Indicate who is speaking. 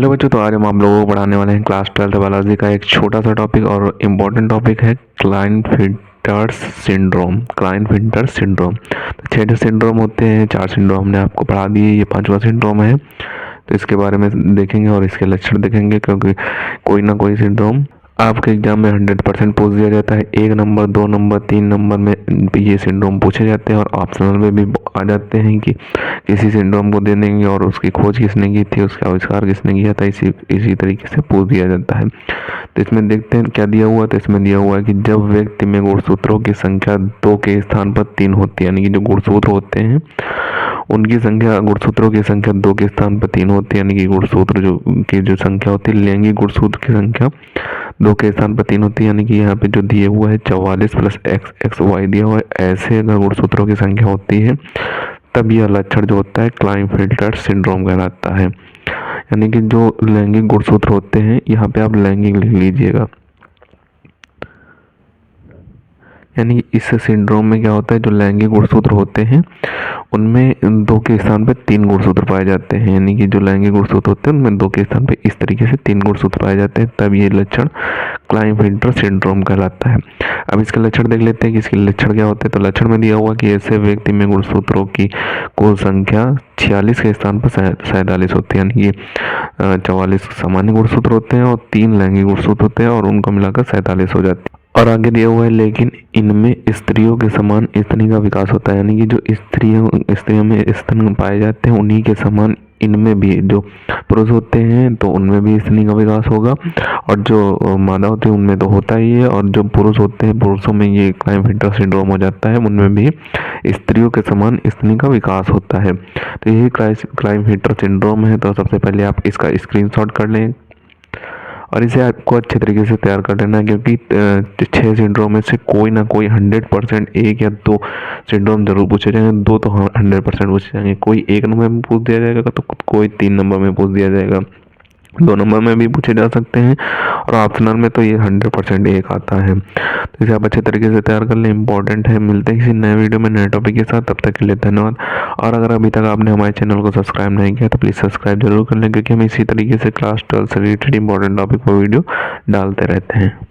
Speaker 1: Hello बच्चों, तो आज हम आप लोगों को पढ़ाने वाले हैं क्लास 12th बायोलॉजी का एक छोटा सा टॉपिक और इम्पोर्टेंट टॉपिक है क्लाइनफिल्टर्स सिंड्रोम। क्लाइनफिल्टर सिंड्रोम, तो 6 सिंड्रोम होते हैं, 4 सिंड्रोम हमने आपको पढ़ा दिए, ये 5वां सिंड्रोम है। तो इसके बारे में देखेंगे और इसके लक्षण देखेंगे, क्योंकि कोई ना कोई सिंड्रोम आपके एग्जाम में 100% पूछ दिया जाता है। 1 नंबर, 2 नंबर, 3 नंबर में ये सिंड्रोम पूछे जाते हैं और ऑप्शनल में भी आ जाते हैं कि किसी सिंड्रोम को दे देंगे और उसकी खोज किसने की थी, उसका आविष्कार किसने किया था, इसी तरीके से पूछ दिया जाता है। तो इसमें देखते हैं क्या दिया हुआ है। तो इसमें दिया हुआ है कि जब व्यक्ति में गुणसूत्रों की संख्या 2 के स्थान पर 3 होती है, यानी कि जो गुणसूत्र होते हैं उनकी संख्या, गुणसूत्रों की संख्या 2 के स्थान पर 3 होती है, यानी कि गुणसूत्र जो संख्या होती है, लैंगिक गुणसूत्र की संख्या 2 के स्थान पर 3 होती है। यानी कि यहाँ पे जो दिए हुआ है 44 प्लस एक्स वाई दिया हुआ है, ऐसे अगर गुणसूत्रों की संख्या होती है तब यह लक्षण जो होता है क्लाइनफिल्टर सिंड्रोम कहलाता है। यानी कि जो लैंगिक गुणसूत्र होते हैं, यहाँ पे आप लैंगिक लिख लीजिएगा। यानी इस सिंड्रोम में क्या होता है, जो लैंगिक गुणसूत्र होते हैं उनमें 2 के स्थान पे 3 गुणसूत्र पाए जाते हैं। यानी कि जो लैंगिक गुणसूत्र होते हैं उनमें 2 के स्थान पे इस तरीके से 3 गुणसूत्र पाए जाते हैं, तब ये लक्षण क्लाइनफिल्टर सिंड्रोम कहलाता है। अब इसके लक्षण देख लेते हैं कि इसके लक्षण क्या होते हैं। तो लक्षण में दिया हुआ कि ऐसे व्यक्ति में गुणसूत्रों की कुल संख्या 46 के स्थान पर 47 होती है। यानी कि 44 सामान्य गुणसूत्र होते हैं और 3 लैंगिक गुणसूत्र होते हैं और उनको मिलाकर 47 हो जाती है। और आगे दिया हुआ है, लेकिन इनमें स्त्रियों के समान स्तनी का विकास होता है। यानी कि जो स्त्रियों में स्तन पाए जाते हैं उन्हीं के समान इनमें भी, जो पुरुष होते हैं तो उनमें भी स्तनी का विकास होगा, और जो मादा होते हैं उनमें तो होता ही है, और जो पुरुष होते हैं पुरुषों में ये क्लाइनफिल्टर सिंड्रोम हो जाता है, उनमें भी स्त्रियों के समान स्तनी का विकास होता है। तो यही क्लाइनफिल्टर सिंड्रोम है। तो सबसे पहले आप इसका स्क्रीनशॉट कर लें और इसे आपको अच्छे तरीके से तैयार कर लेना है, क्योंकि 6 सिंड्रोम में से कोई ना कोई 100% 1 या 2 सिंड्रोम जरूर पूछे जाएंगे। 2 तो 100% पूछे जाएंगे। कोई 1 नंबर में पूछ दिया जाएगा तो कोई 3 नंबर में पूछ दिया जाएगा, 2 नंबर में भी पूछे जा सकते हैं, और ऑप्शनल में तो ये 100% 1 आता है। तो इसे आप अच्छे तरीके से तैयार कर लें, इंपॉर्टेंट है। मिलते हैं किसी नए वीडियो में नए टॉपिक के साथ, तब तक के लिए धन्यवाद। और अगर अभी तक आपने हमारे चैनल को सब्सक्राइब नहीं किया तो प्लीज़ सब्सक्राइब जरूर कर लें, क्योंकि हम इसी तरीके से क्लास 12 से रिलेटेड इंपॉर्टेंट टॉपिक पर वीडियो डालते रहते हैं।